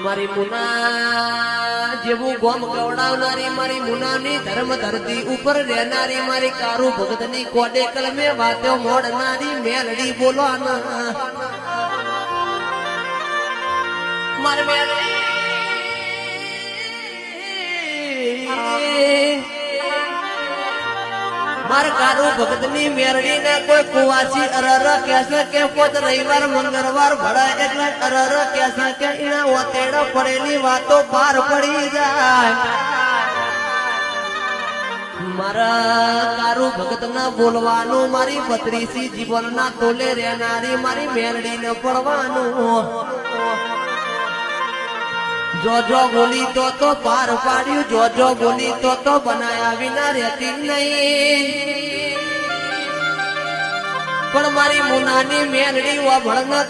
મારી મુના જેવું ગોમ ગવડાવનારી મારી મુનાની ધર્મ ધરતી ઉપર રહેનારી મારી કારુ ભગતની કોડે કલમે વાતો મોડનારી મેલડી બોલવાના માર મેલડી માર કારુ ભગતની મેરડી ને કોઈ કુવાસી અરર કેસે કે પોત રવિવાર મંગળવાર ભળાય એટલે અરર કેસે કે એના ઓતેડો પડેલી વાતો પાર પડી જાય મારા કારુ ભગત ના બોલવાનું મારી બત્રીસી જીવન ના તોલે રહેનારી મારી મેરડી ને પડવાનું જો બોલી તો પાર પાડ્યું જો બોલી તો બનાયા વિના રહેતી નહીં પણ મારી મુનાની મેલડી વાભળ